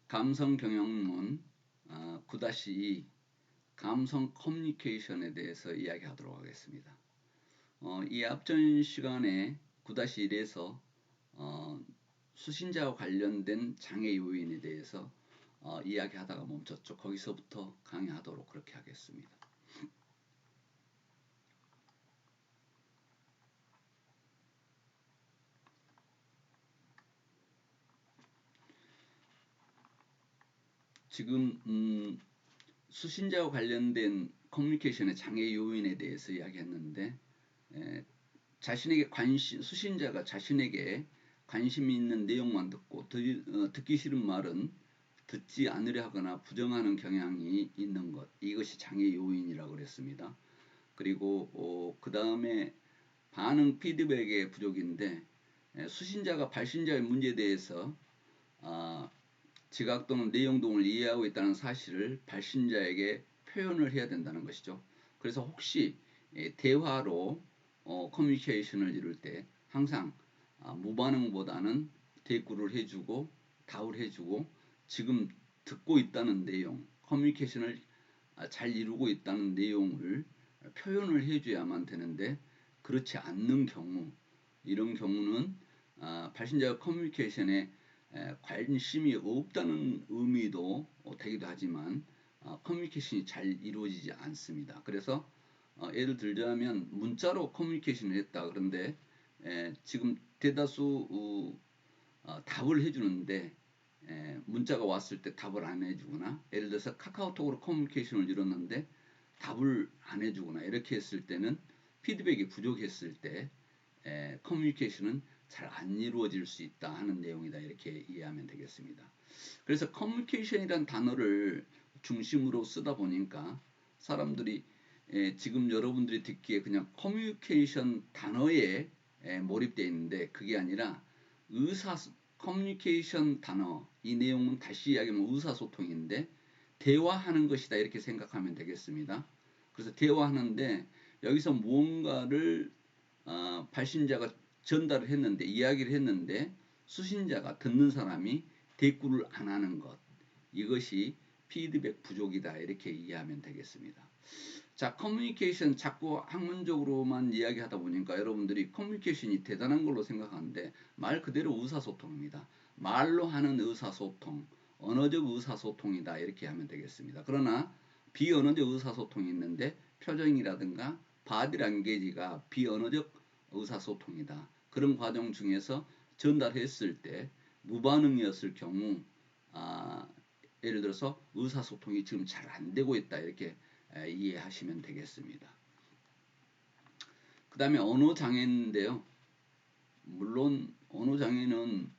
감성 경영론 9-2 감성 커뮤니케이션에 대해서 이야기하도록 하겠습니다. 이 앞전 시간에 9-1에서 수신자와 관련된 장애 요인에 대해서 이야기하다가 멈췄죠. 거기서부터 강의하도록 그렇게 하겠습니다. 지금 수신자와 관련된 커뮤니케이션의 장애 요인에 대해서 이야기했는데 자신에게 수신자가 자신에게 관심이 있는 내용만 듣고 듣기 싫은 말은 듣지 않으려 하거나 부정하는 경향이 있는 것, 이것이 장애 요인이라고 그랬습니다. 그리고 그 다음에 반응 피드백의 부족인데 수신자가 발신자의 문제에 대해서 지각 또는 내용 등을 이해하고 있다는 사실을 발신자에게 표현을 해야 된다는 것이죠. 그래서 혹시 대화로 커뮤니케이션을 이룰 때 항상 무반응보다는 대꾸를 해주고 답을 해주고 지금 듣고 있다는 내용, 커뮤니케이션을 잘 이루고 있다는 내용을 표현을 해줘야만 되는데 그렇지 않는 경우, 이런 경우는 발신자 커뮤니케이션에 관심이 없다는 의미도 되기도 하지만 커뮤니케이션이 잘 이루어지지 않습니다. 그래서 예를 들자면 문자로 커뮤니케이션을 했다. 그런데 지금 대다수 답을 해주는데 문자가 왔을 때 답을 안 해주거나, 예를 들어서 카카오톡으로 커뮤니케이션을 이뤘는데 답을 안 해주거나, 이렇게 했을 때는 피드백이 부족했을 때 커뮤니케이션은 잘 안 이루어질 수 있다 하는 내용이다, 이렇게 이해하면 되겠습니다. 그래서 커뮤니케이션이란 단어를 중심으로 쓰다 보니까 사람들이 지금 여러분들이 듣기에 그냥 커뮤니케이션 단어에 몰입되어 있는데 그게 아니라 커뮤니케이션 단어, 이 내용은 다시 이야기하면 의사소통인데 대화하는 것이다, 이렇게 생각하면 되겠습니다. 그래서 대화하는데 여기서 무언가를 발신자가 전달을 했는데, 이야기를 했는데 수신자가, 듣는 사람이 대꾸를 안 하는 것, 이것이 피드백 부족이다, 이렇게 이해하면 되겠습니다. 자, 커뮤니케이션 자꾸 학문적으로만 이야기하다 보니까 여러분들이 커뮤니케이션이 대단한 걸로 생각하는데 말 그대로 의사소통입니다. 말로 하는 의사소통, 언어적 의사소통이다, 이렇게 하면 되겠습니다. 그러나 비언어적 의사소통이 있는데 표정이라든가 바디랭귀지가 비언어적 의사소통이다. 그런 과정 중에서 전달했을 때 무반응이었을 경우 예를 들어서 의사소통이 지금 잘 안 되고 있다, 이렇게 이해하시면 되겠습니다. 그 다음에 언어장애인데요. 물론 언어장애는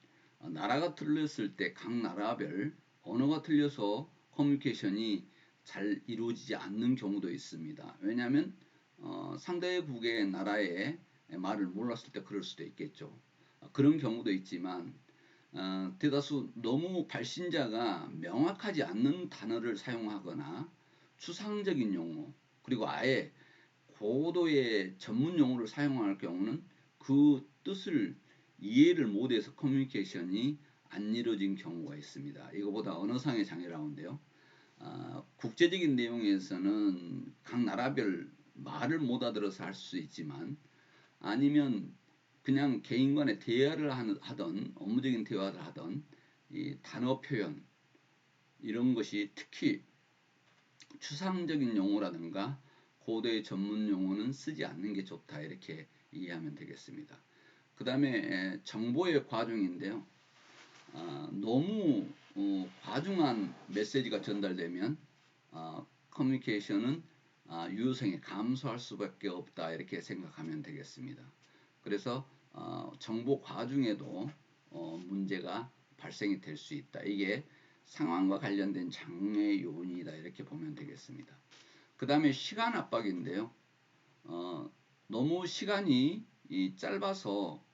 나라가 틀렸을 때 각 나라별 언어가 틀려서 커뮤니케이션이 잘 이루어지지 않는 경우도 있습니다. 왜냐하면 상대국의 나라의 말을 몰랐을 때 그럴 수도 있겠죠. 그런 경우도 있지만 대다수 너무 발신자가 명확하지 않는 단어를 사용하거나 추상적인 용어, 그리고 아예 고도의 전문 용어를 사용할 경우는 그 뜻을 이해를 못해서 커뮤니케이션이 안 이루어진 경우가 있습니다. 이거보다 언어상의 장애라고 하는데요. 국제적인 내용에서는 각 나라별 말을 못 알아들어서 할 수 있지만, 아니면 그냥 개인 간의 대화를 하던, 업무적인 대화를 하던 이 단어 표현, 이런 것이 특히 추상적인 용어라든가 고도의 전문 용어는 쓰지 않는 게 좋다, 이렇게 이해하면 되겠습니다. 그 다음에 정보의 과중인데요. 너무 과중한 메시지가 전달되면 커뮤니케이션은 유효성이 감소할 수밖에 없다, 이렇게 생각하면 되겠습니다. 그래서 정보 과중에도 문제가 발생이 될 수 있다. 이게 상황과 관련된 장애 요인이다, 이렇게 보면 되겠습니다. 그 다음에 시간 압박인데요. 너무 시간이 짧아서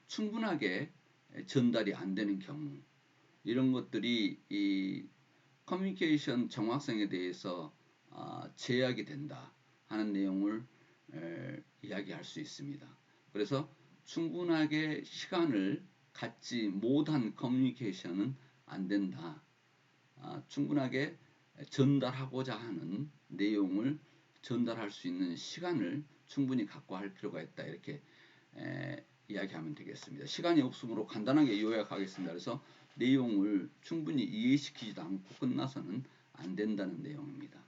충분하게 전달이 안 되는 경우, 이런 것들이 이 커뮤니케이션 정확성에 대해서 제약이 된다 하는 내용을 이야기할 수 있습니다. 그래서 충분하게 시간을 갖지 못한 커뮤니케이션은 안 된다. 충분하게 전달하고자 하는 내용을 전달할 수 있는 시간을 충분히 갖고 할 필요가 있다. 이렇게 이야기하면 되겠습니다. 시간이 없으므로 간단하게 요약하겠습니다. 그래서 내용을 충분히 이해시키지도 않고 끝나서는 안 된다는 내용입니다.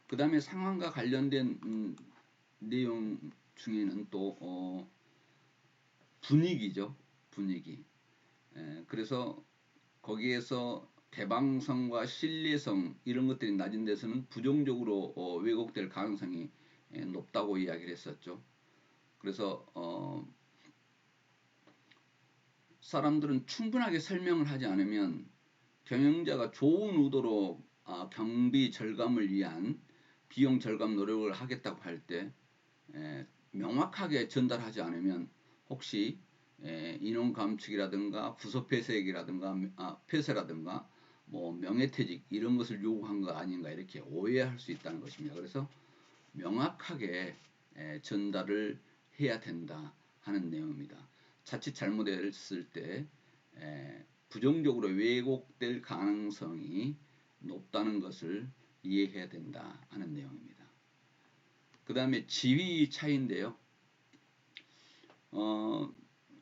그 다음에 상황과 관련된 내용 중에는 또 분위기죠. 분위기. 그래서 거기에서 개방성과 신뢰성 이런 것들이 낮은 데서는 부정적으로 왜곡될 가능성이 높다고 이야기를 했었죠. 그래서 사람들은 충분하게 설명을 하지 않으면 경영자가 좋은 의도로 경비 절감을 위한 비용 절감 노력을 하겠다고 할 때 명확하게 전달하지 않으면 혹시 인원 감축이라든가 부서 폐쇄라든가 폐쇄라든가 뭐 명예퇴직 이런 것을 요구한 거 아닌가 이렇게 오해할 수 있다는 것입니다. 그래서 명확하게 전달을 해야 된다 하는 내용입니다. 자칫 잘못했을 때 부정적으로 왜곡될 가능성이 높다는 것을 이해해야 된다 하는 내용입니다. 그 다음에 지위 차이인데요.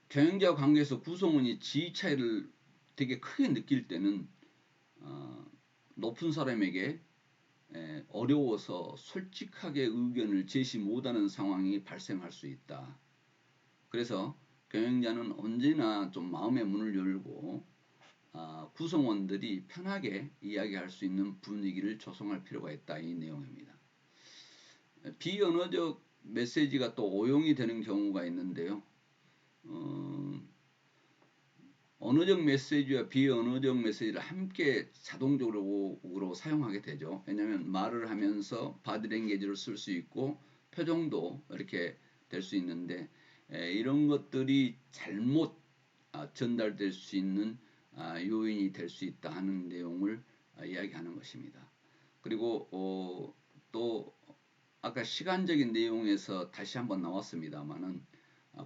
경영자와 관계에서 구성원이 지위 차이를 되게 크게 느낄 때는 높은 사람에게 어려워서 솔직하게 의견을 제시 못하는 상황이 발생할 수 있다. 그래서 경영자는 언제나 좀 마음의 문을 열고 구성원들이 편하게 이야기할 수 있는 분위기를 조성할 필요가 있다. 이 내용입니다. 비언어적 메시지가 또 오용이 되는 경우가 있는데요. 언어적 메시지와 비언어적 메시지를 함께 자동적으로 사용하게 되죠. 왜냐하면 말을 하면서 바디랭귀지를 쓸 수 있고 표정도 이렇게 될 수 있는데 이런 것들이 잘못 전달될 수 있는 요인이 될 수 있다 하는 내용을 이야기하는 것입니다. 그리고 또 아까 시간적인 내용에서 다시 한번 나왔습니다만은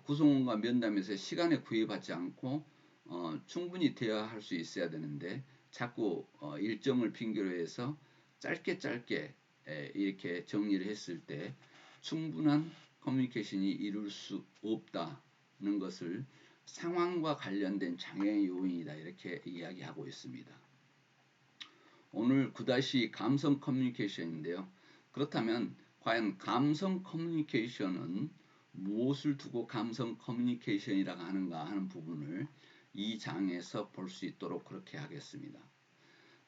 구성원과 면담에서 시간에 구애받지 않고 충분히 대화할 수 있어야 되는데 자꾸 일정을 핑계로 해서 짧게 이렇게 정리를 했을 때 충분한 커뮤니케이션이 이룰 수 없다는 것을 상황과 관련된 장애의 요인이다 이렇게 이야기하고 있습니다. 오늘 9- 감성 커뮤니케이션인데요. 그렇다면 과연 감성 커뮤니케이션은 무엇을 두고 감성 커뮤니케이션이라고 하는가 하는 부분을 이 장에서 볼 수 있도록 그렇게 하겠습니다.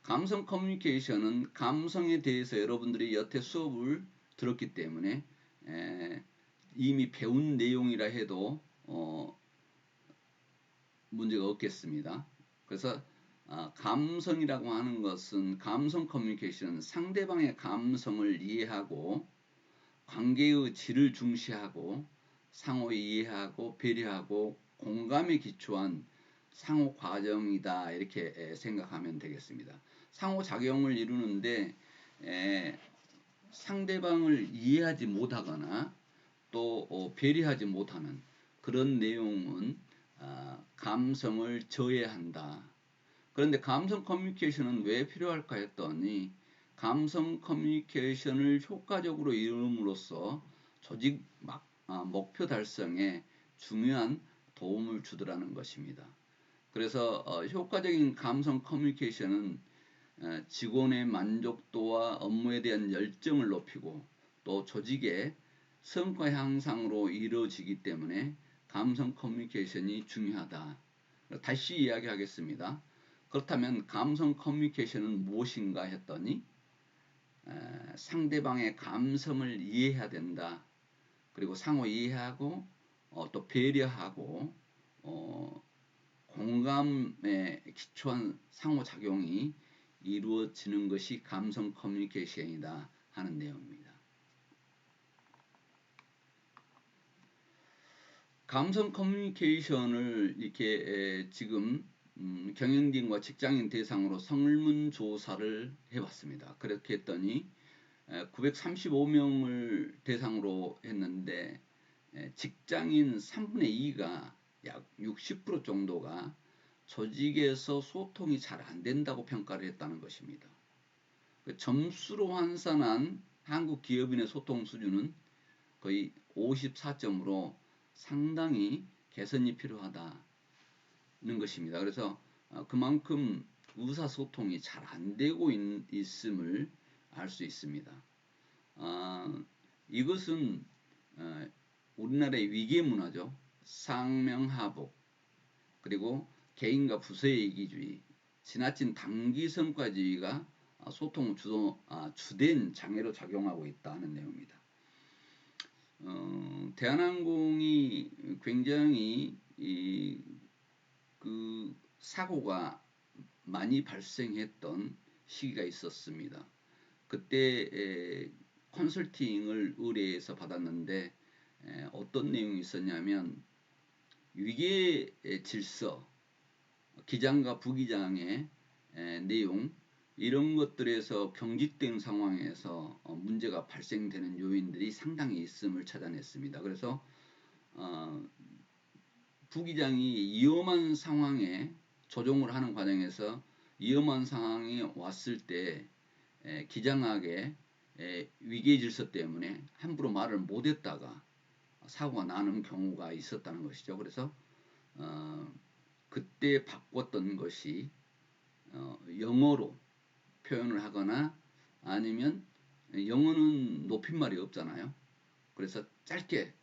감성 커뮤니케이션은 감성에 대해서 여러분들이 여태 수업을 들었기 때문에 이미 배운 내용이라 해도 문제가 없겠습니다. 그래서 감성이라고 하는 것은 감성 커뮤니케이션은 상대방의 감성을 이해하고 관계의 질을 중시하고 상호 이해하고 배려하고 공감에 기초한 상호 과정이다 이렇게 생각하면 되겠습니다. 상호작용을 이루는데 상대방을 이해하지 못하거나 또 배려하지 못하는 그런 내용은 감성을 저해한다. 그런데 감성 커뮤니케이션은 왜 필요할까 했더니 감성 커뮤니케이션을 효과적으로 이룸으로써 조직 목표 달성에 중요한 도움을 주더라는 것입니다. 그래서 효과적인 감성 커뮤니케이션은 직원의 만족도와 업무에 대한 열정을 높이고 또 조직의 성과 향상으로 이루어지기 때문에 감성 커뮤니케이션이 중요하다. 다시 이야기하겠습니다. 그렇다면 감성 커뮤니케이션은 무엇인가 했더니 상대방의 감성을 이해해야 된다. 그리고 상호 이해하고 또 배려하고 공감에 기초한 상호작용이 이루어지는 것이 감성 커뮤니케이션이다 하는 내용입니다. 감성 커뮤니케이션을 이렇게 지금 경영진과 직장인 대상으로 설문조사를 해봤습니다. 그렇게 했더니 935명을 대상으로 했는데 직장인 3분의 2가 약 60% 정도가 조직에서 소통이 잘 안 된다고 평가를 했다는 것입니다. 점수로 환산한 한국 기업인의 소통 수준은 거의 54점으로 상당히 개선이 필요하다는 것입니다. 그래서 그만큼 의사소통이 잘 안 되고 있음을 알 수 있습니다. 이것은 우리나라의 위계 문화죠. 상명하복, 그리고 개인과 부서의 이기주의, 지나친 단기 성과주의가 소통 주된 장애로 작용하고 있다는 내용입니다. 대한항공이 굉장히 그 사고가 많이 발생했던 시기가 있었습니다. 그때 컨설팅을 의뢰해서 받았는데 어떤 내용이 있었냐면 위계 질서, 기장과 부기장의 내용, 이런 것들에서 경직된 상황에서 문제가 발생되는 요인들이 상당히 있음을 찾아냈습니다. 그래서 부기장이 위험한 상황에 조종을 하는 과정에서 위험한 상황이 왔을 때 기장에게 위계 질서 때문에 함부로 말을 못했다가 사고가 나는 경우가 있었다는 것이죠. 그래서 그때 바꿨던 것이 영어로 표현을 하거나 아니면 영어는 높임말이 없잖아요. 그래서 짧게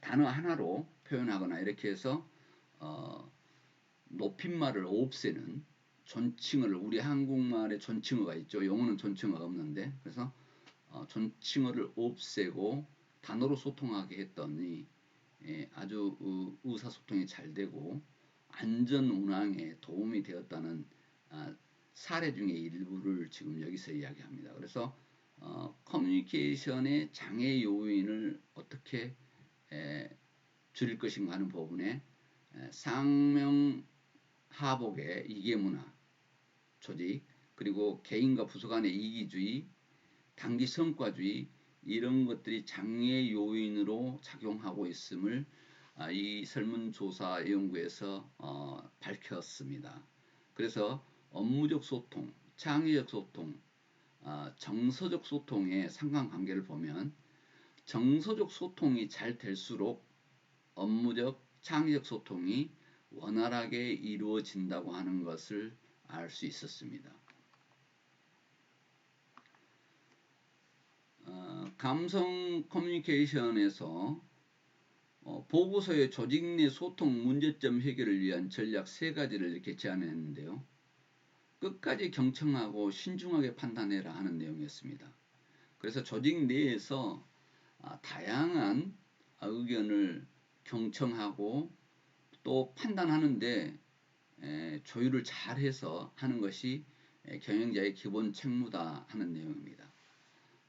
단어 하나로 표현하거나 이렇게 해서 높임말을 없애는 존칭어를, 우리 한국말에 존칭어가 있죠. 영어는 존칭어가 없는데, 그래서 존칭어를 없애고 단어로 소통하게 했더니 아주 의사소통이 잘 되고 안전 운항에 도움이 되었다는 사례 중에 일부를 지금 여기서 이야기합니다. 그래서 커뮤니케이션의 장애 요인을 어떻게 줄일 것인가 하는 부분에 상명하복의 이계문화 조직, 그리고 개인과 부서 간의 이기주의, 단기 성과주의, 이런 것들이 장애 요인으로 작용하고 있음을 이 설문조사 연구에서 밝혔습니다. 그래서 업무적 소통, 창의적 소통, 정서적 소통의 상관관계를 보면 정서적 소통이 잘 될수록 업무적, 창의적 소통이 원활하게 이루어진다고 하는 것을 알 수 있었습니다. 감성 커뮤니케이션에서 보고서의 조직 내 소통 문제점 해결을 위한 전략 3가지를 이렇게 제안했는데요. 끝까지 경청하고 신중하게 판단해라 하는 내용이었습니다. 그래서 조직 내에서 다양한 의견을 경청하고 또 판단하는데 조율을 잘해서 하는 것이 경영자의 기본 책무다 하는 내용입니다.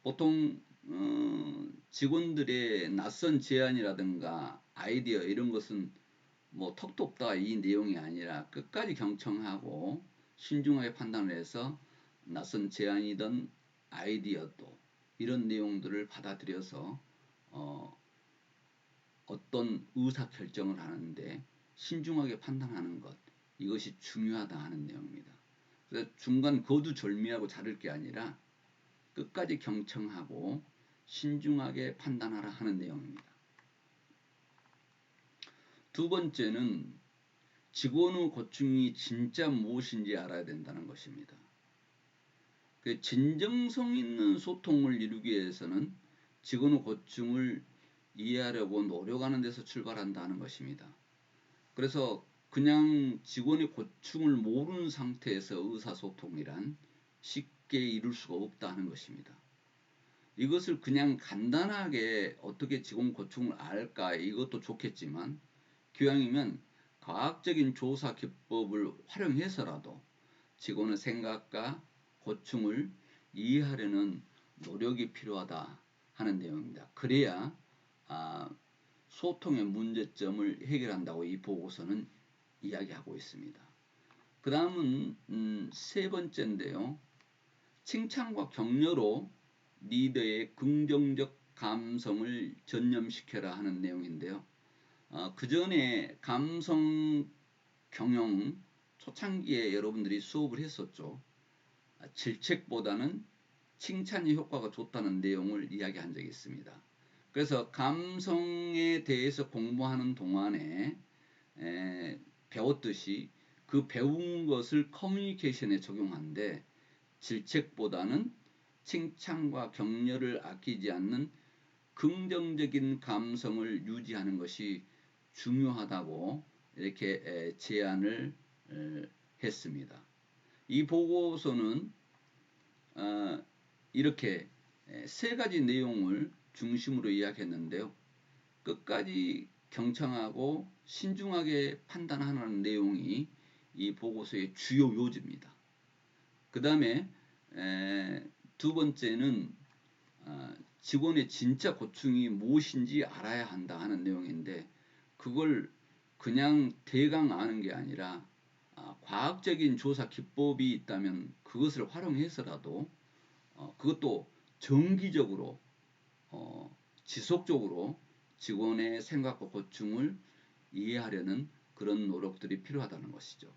보통 직원들의 낯선 제안이라든가 아이디어 이런 것은 뭐 턱도 없다 이 내용이 아니라 끝까지 경청하고 신중하게 판단을 해서 낯선 제안이든 아이디어도 이런 내용들을 받아들여서 어떤 의사결정을 하는데 신중하게 판단하는 것, 이것이 중요하다 하는 내용입니다. 그래서 중간 거두절미하고 자를 게 아니라 끝까지 경청하고 신중하게 판단하라 하는 내용입니다. 두 번째는 직원의 고충이 진짜 무엇인지 알아야 된다는 것입니다. 그 진정성 있는 소통을 이루기 위해서는 직원의 고충을 이해하려고 노력하는 데서 출발한다는 것입니다. 그래서 그냥 직원의 고충을 모르는 상태에서 의사소통이란 쉽게 이룰 수가 없다는 것입니다. 이것을 그냥 간단하게 어떻게 직원 고충을 알까, 이것도 좋겠지만 기왕이면 과학적인 조사 기법을 활용해서라도 직원의 생각과 고충을 이해하려는 노력이 필요하다 하는 내용입니다. 그래야 소통의 문제점을 해결한다고 이 보고서는 이야기하고 있습니다. 그 다음은 3번째인데요. 칭찬과 격려로 리더의 긍정적 감성을 전념시켜라 하는 내용인데요. 그 전에 감성 경영 초창기에 여러분들이 수업을 했었죠. 질책보다는 칭찬이 효과가 좋다는 내용을 이야기한 적이 있습니다. 그래서 감성에 대해서 공부하는 동안에 배웠듯이 그 배운 것을 커뮤니케이션에 적용하는데 질책보다는 칭찬과 격려를 아끼지 않는 긍정적인 감성을 유지하는 것이 중요하다고 이렇게 제안을 했습니다. 이 보고서는 이렇게 세 가지 내용을 중심으로 이야기했는데요. 끝까지 경청하고 신중하게 판단하는 내용이 이 보고서의 주요 요지입니다. 그 다음에 두 번째는 직원의 진짜 고충이 무엇인지 알아야 한다 하는 내용인데 그걸 그냥 대강 아는 게 아니라 과학적인 조사 기법이 있다면 그것을 활용해서라도 그것도 정기적으로 지속적으로 직원의 생각과 고충을 이해하려는 그런 노력들이 필요하다는 것이죠.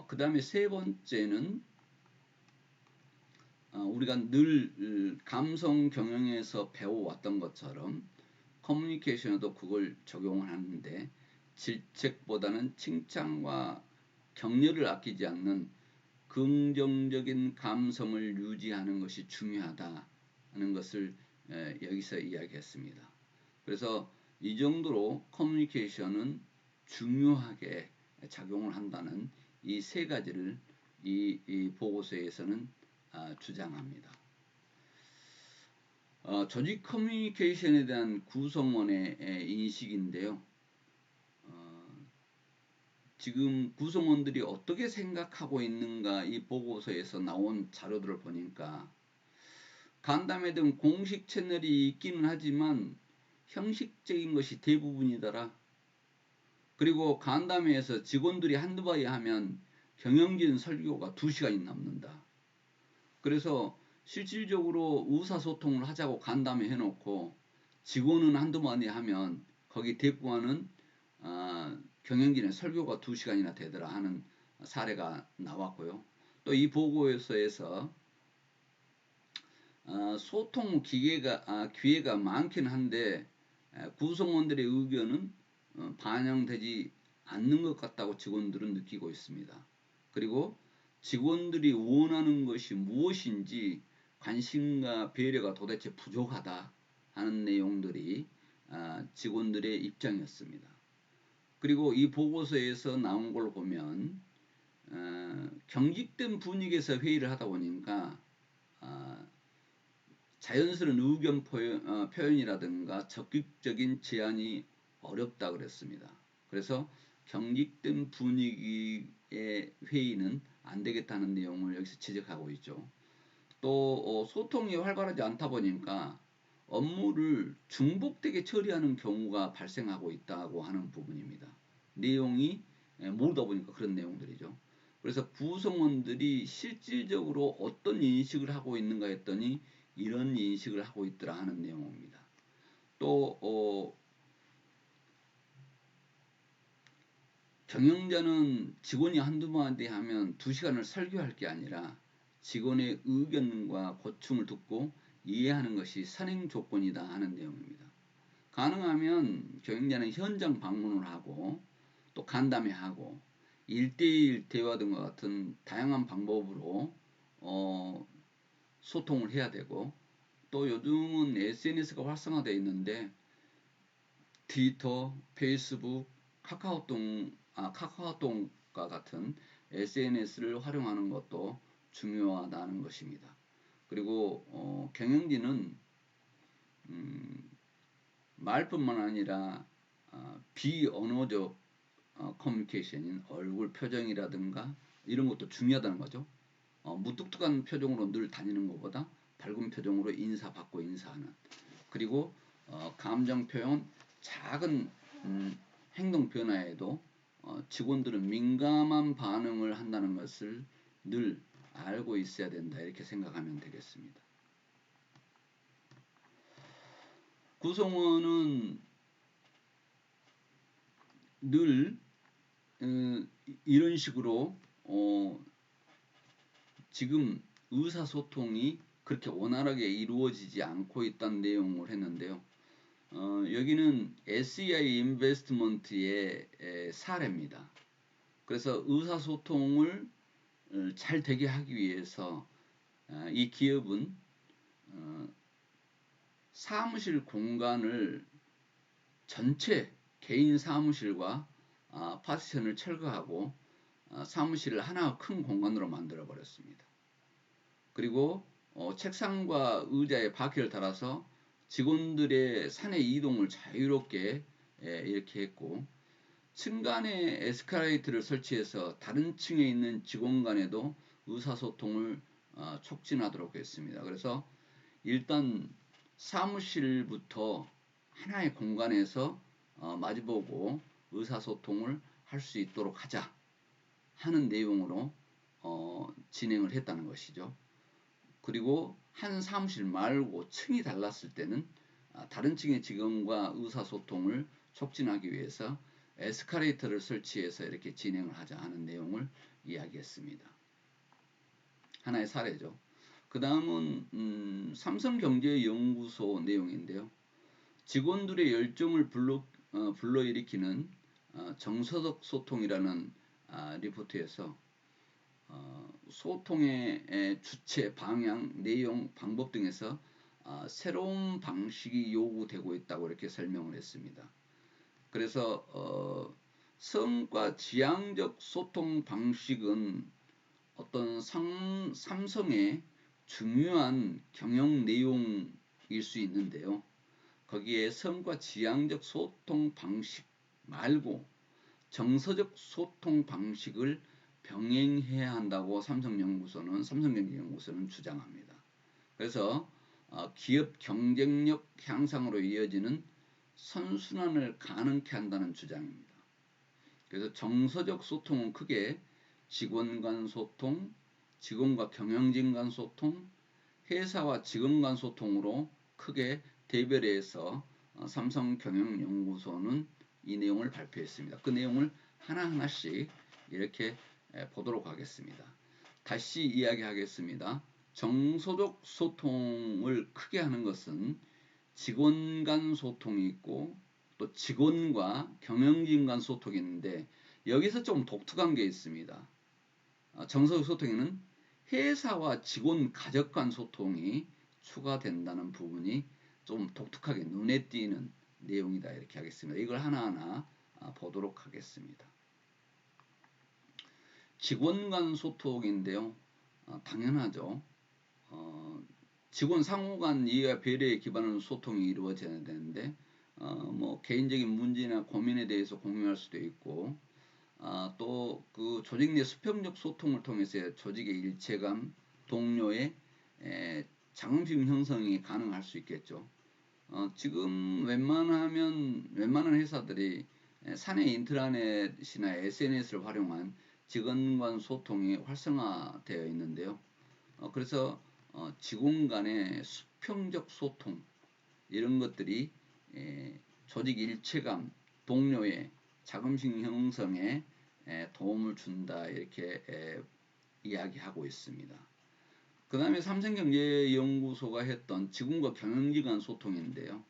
그 다음에 세 번째는 우리가 늘 감성 경영에서 배워왔던 것처럼 커뮤니케이션에도 그걸 적용을 하는데 질책보다는 칭찬과 격려를 아끼지 않는 긍정적인 감성을 유지하는 것이 중요하다는 것을 여기서 이야기했습니다. 그래서 이 정도로 커뮤니케이션은 중요하게 작용을 한다는 이 세 가지를 이 보고서에서는 주장합니다. 조직 커뮤니케이션에 대한 구성원의 인식인데요. 지금 구성원들이 어떻게 생각하고 있는가 이 보고서에서 나온 자료들을 보니까 간담회 등 공식 채널이 있기는 하지만 형식적인 것이 대부분이더라. 그리고 간담회에서 직원들이 한두 마디 하면 경영진 설교가 2시간이 남는다. 그래서 실질적으로 의사소통을 하자고 간담회 해놓고 직원은 한두 마디 하면 거기 대꾸하는 경영진의 설교가 2시간이나 되더라 하는 사례가 나왔고요. 또 이 보고서에서 소통 기회가 많긴 한데 구성원들의 의견은 반영되지 않는 것 같다고 직원들은 느끼고 있습니다. 그리고 직원들이 원하는 것이 무엇인지 관심과 배려가 도대체 부족하다 하는 내용들이 직원들의 입장이었습니다. 그리고 이 보고서에서 나온 걸 보면 경직된 분위기에서 회의를 하다 보니까 자연스러운 의견 표현이라든가 적극적인 제안이 어렵다 그랬습니다. 그래서 경직된 분위기의 회의는 안 되겠다는 내용을 여기서 지적하고 있죠. 또 소통이 활발하지 않다 보니까 업무를 중복되게 처리하는 경우가 발생하고 있다고 하는 부분입니다. 내용이 모르다 보니까 그런 내용들이죠. 그래서 구성원들이 실질적으로 어떤 인식을 하고 있는가 했더니 이런 인식을 하고 있더라 하는 내용입니다. 또 경영자는 직원이 한두 마디 하면 2시간을 설교할 게 아니라 직원의 의견과 고충을 듣고 이해하는 것이 선행 조건이다 하는 내용입니다. 가능하면 경영자는 현장 방문을 하고 또 간담회하고 1대1 대화 등과 같은 다양한 방법으로 소통을 해야 되고 또 요즘은 SNS가 활성화되어 있는데 트위터, 페이스북, 카카오톡과 같은 SNS를 활용하는 것도 중요하다는 것입니다. 그리고 경영진은 말뿐만 아니라 비언어적 커뮤니케이션인 얼굴 표정이라든가 이런 것도 중요하다는 거죠. 무뚝뚝한 표정으로 늘 다니는 것보다 밝은 표정으로 인사받고 인사하는 그리고 감정 표현 작은 행동 변화에도 직원들은 민감한 반응을 한다는 것을 늘 알고 있어야 된다 이렇게 생각하면 되겠습니다. 구성원은 늘 이런 식으로 지금 의사소통이 그렇게 원활하게 이루어지지 않고 있다는 내용을 했는데요. 여기는 SEI 인베스트먼트의 사례입니다. 그래서 의사소통을 잘 되게 하기 위해서 이 기업은 사무실 공간을 전체 개인 사무실과 파티션을 철거하고 사무실을 하나 큰 공간으로 만들어 버렸습니다. 그리고 책상과 의자에 바퀴를 달아서 직원들의 사내 이동을 자유롭게 이렇게 했고, 층간에 에스컬레이터를 설치해서 다른 층에 있는 직원 간에도 의사소통을 촉진하도록 했습니다. 그래서 일단 사무실부터 하나의 공간에서 마주보고 의사소통을 할 수 있도록 하자 하는 내용으로 진행을 했다는 것이죠. 그리고 한 사무실 말고 층이 달랐을 때는 다른 층의 직원과 의사소통을 촉진하기 위해서 에스컬레이터를 설치해서 이렇게 진행을 하자 하는 내용을 이야기했습니다. 하나의 사례죠. 그 다음은 삼성경제연구소 내용인데요. 직원들의 열정을 불러일으키는 정서적 소통이라는 리포트에서 소통의 주체, 방향, 내용, 방법 등에서 새로운 방식이 요구되고 있다고 이렇게 설명을 했습니다. 그래서 성과 지향적 소통 방식은 어떤 삼성의 중요한 경영 내용일 수 있는데요. 거기에 성과 지향적 소통 방식 말고 정서적 소통 방식을 병행해야 한다고 삼성경제연구소는 주장합니다. 그래서 기업 경쟁력 향상으로 이어지는 선순환을 가능케 한다는 주장입니다. 그래서 정서적 소통은 크게 직원 간 소통, 직원과 경영진 간 소통, 회사와 직원 간 소통으로 크게 대별해서 삼성경영연구소는 이 내용을 발표했습니다. 그 내용을 하나하나씩 이렇게 보도록 하겠습니다. 다시 이야기하겠습니다. 정서적 소통을 크게 하는 것은 직원 간 소통이 있고 또 직원과 경영진 간 소통이 있는데, 여기서 좀 독특한 게 있습니다. 정서적 소통에는 회사와 직원 가족 간 소통이 추가된다는 부분이 좀 독특하게 눈에 띄는 내용이다 이렇게 하겠습니다. 이걸 하나하나 보도록 하겠습니다. 직원 간 소통인데요. 당연하죠. 직원 상호 간 이해와 배려에 기반한 소통이 이루어져야 되는데 뭐 개인적인 문제나 고민에 대해서 공유할 수도 있고, 또 그 조직 내 수평적 소통을 통해서 조직의 일체감, 동료의 자긍심 형성이 가능할 수 있겠죠. 지금 웬만한 회사들이 사내 인트라넷이나 SNS를 활용한 직원 간 소통이 활성화되어 있는데요. 그래서 직원 간의 수평적 소통 이런 것들이 조직 일체감, 동료의 자긍심 형성에 도움을 준다 이렇게 이야기하고 있습니다. 그 다음에 삼성경제연구소가 했던 직원과 경영진 간 소통인데요.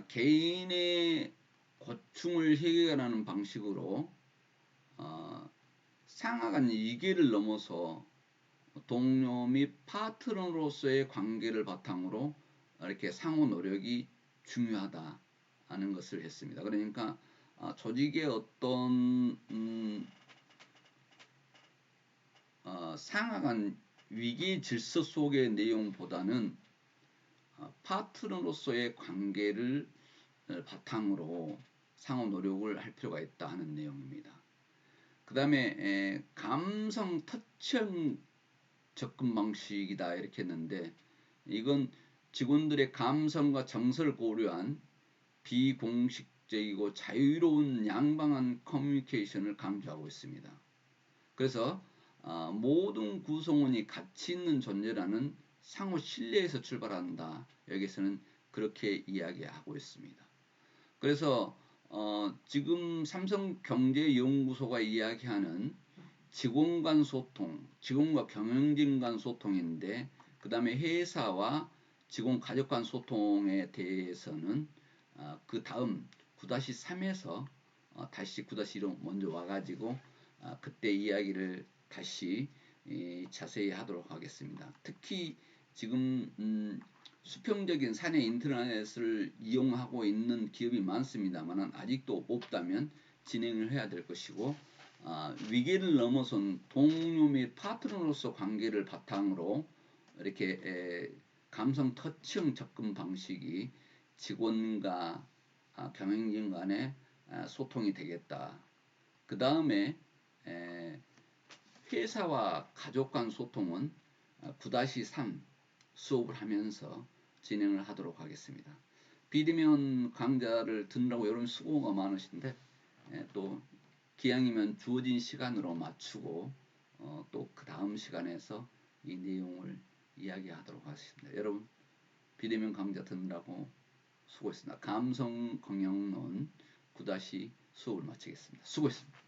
개인의 고충을 해결하는 방식으로 상하 간 이계를 넘어서 동료 및 파트너로서의 관계를 바탕으로 이렇게 상호 노력이 중요하다는 것을 했습니다. 그러니까 조직의 어떤 상하 간 위기 질서 속의 내용보다는 파트너로서의 관계를 바탕으로 상호 노력을 할 필요가 있다 하는 내용입니다. 그 다음에 감성 터치형 접근 방식이다 이렇게 했는데, 이건 직원들의 감성과 정서를 고려한 비공식적이고 자유로운 양방향 커뮤니케이션을 강조하고 있습니다. 그래서 모든 구성원이 가치 있는 존재라는 상호 신뢰에서 출발한다. 여기서는 그렇게 이야기하고 있습니다. 그래서 지금 삼성경제연구소가 이야기하는 직원 간 소통, 직원과 경영진 간 소통인데 그 다음에 회사와 직원 가족 간 소통에 대해서는 그 다음 9-3에서 다시 9-1로 먼저 와가지고 그때 이야기를 다시 자세히 하도록 하겠습니다. 특히 지금 수평적인 사내 인터넷을 이용하고 있는 기업이 많습니다만 아직도 없다면 진행을 해야 될 것이고 위기를 넘어선 동료 및 파트너로서 관계를 바탕으로 이렇게 감성 터치형 접근 방식이 직원과 경영진 간의 소통이 되겠다. 그 다음에 회사와 가족 간 소통은 9-3 수업을 하면서 진행을 하도록 하겠습니다. 비대면 강좌를 듣느라고 여러분 수고가 많으신데 또 기왕이면 주어진 시간으로 맞추고 또 그 다음 시간에서 이 내용을 이야기하도록 하겠습니다. 여러분 비대면 강좌 듣느라고 수고했습니다. 감성 경영론 9- 수업을 마치겠습니다. 수고했습니다.